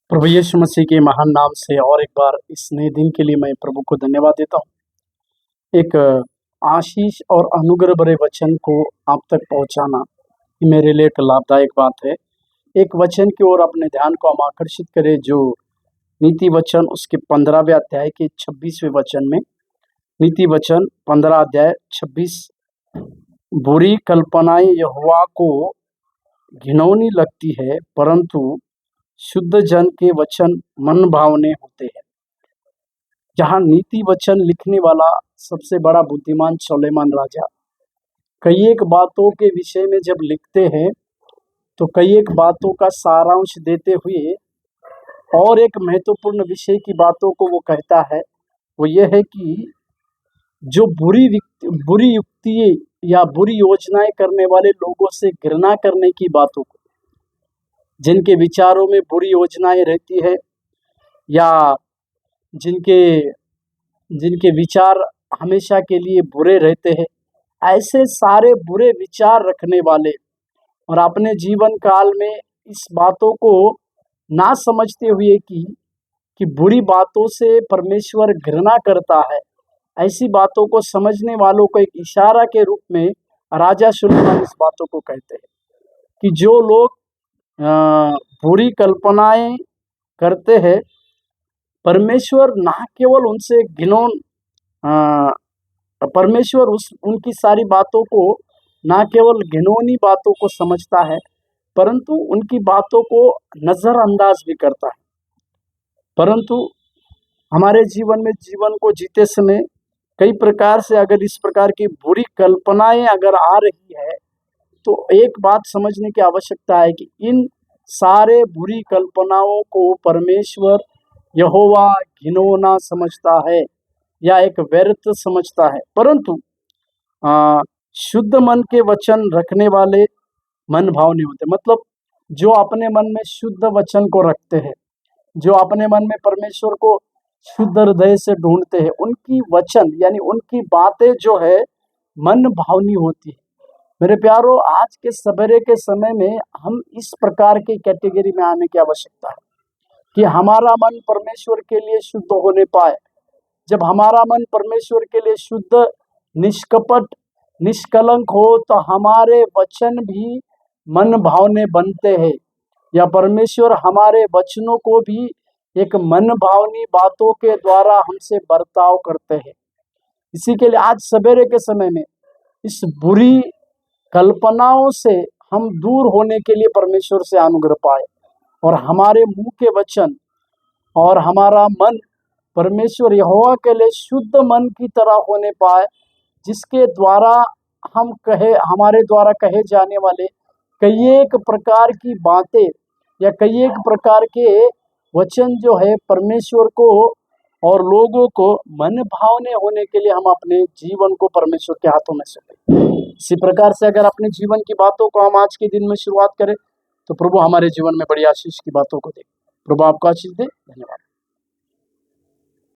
प्रभु यीशु मसीह के महान नाम से और एक बार इस नए दिन के लिए मैं प्रभु को धन्यवाद देता हूँ। एक आशीष और अनुग्रह भरे वचन को आप तक पहुँचाना ये मेरे लिए एक लाभदायक बात है। एक वचन की ओर अपने ध्यान को हम आकर्षित करें जो नीति वचन उसके 15वें अध्याय के 26वें वचन में, नीति वचन 15 अध्याय 26, बुरी कल्पनाएं यहोवा को घिनौनी लगती है परंतु शुद्ध जन के वचन मन भावने होते हैं। जहाँ नीति वचन लिखने वाला सबसे बड़ा बुद्धिमान सुलेमान राजा कई एक बातों के विषय में जब लिखते हैं तो कई एक बातों का सारांश देते हुए और एक महत्वपूर्ण विषय की बातों को वो कहता है, वो ये है कि जो बुरी युक्ति या बुरी योजनाएं करने वाले लोगों से घृणा करने की बातों को, जिनके विचारों में बुरी योजनाएं रहती है या जिनके विचार हमेशा के लिए बुरे रहते हैं, ऐसे सारे बुरे विचार रखने वाले और अपने जीवन काल में इस बातों को ना समझते हुए कि बुरी बातों से परमेश्वर घृणा करता है, ऐसी बातों को समझने वालों को एक इशारा के रूप में राजा सुलेमान इस बातों को कहते हैं कि जो लोग बुरी कल्पनाएं करते हैं, परमेश्वर ना केवल उनसे परमेश्वर उनकी सारी बातों को ना केवल घिनौनी बातों को समझता है परंतु उनकी बातों को नज़रअंदाज भी करता है। परंतु हमारे जीवन में जीवन को जीते समय कई प्रकार से अगर इस प्रकार की बुरी कल्पनाएं अगर आ रही है तो एक बात समझने की आवश्यकता है कि इन सारे बुरी कल्पनाओं को परमेश्वर यहोवा घिनौना समझता है या एक व्यर्थ समझता है। परंतु शुद्ध मन के वचन रखने वाले मन भावने होते, मतलब जो अपने मन में शुद्ध वचन को रखते हैं, जो अपने मन में परमेश्वर को शुद्ध हृदय से ढूंढते हैं, उनकी वचन यानी उनकी बातें जो है मन भावनी होती है। मेरे प्यारो, आज के सवेरे के समय में हम इस प्रकार की कैटेगरी में आने की आवश्यकता है कि हमारा मन परमेश्वर के लिए शुद्ध होने पाए। जब हमारा मन परमेश्वर के लिए शुद्ध, निष्कपट, निष्कलंक हो तो हमारे वचन भी मन भावने बनते हैं या परमेश्वर हमारे वचनों को भी एक मन भावनी बातों के द्वारा हमसे बर्ताव करते हैं। इसी के लिए आज सवेरे के समय में इस बुरी कल्पनाओं से हम दूर होने के लिए परमेश्वर से अनुग्रह पाए और हमारे मुंह के वचन और हमारा मन परमेश्वर यहोवा के लिए शुद्ध मन की तरह होने पाए, जिसके द्वारा हमारे द्वारा कहे जाने वाले कई एक प्रकार की बातें या कई एक प्रकार के वचन जो है परमेश्वर को और लोगों को मन भावने होने के लिए हम अपने जीवन को परमेश्वर के हाथों में सौंपें। इसी प्रकार से अगर अपने जीवन की बातों को हम आज के दिन में शुरुआत करें तो प्रभु हमारे जीवन में बड़ी आशीष की बातों को दे। प्रभु आपको आशीष दे। धन्यवाद।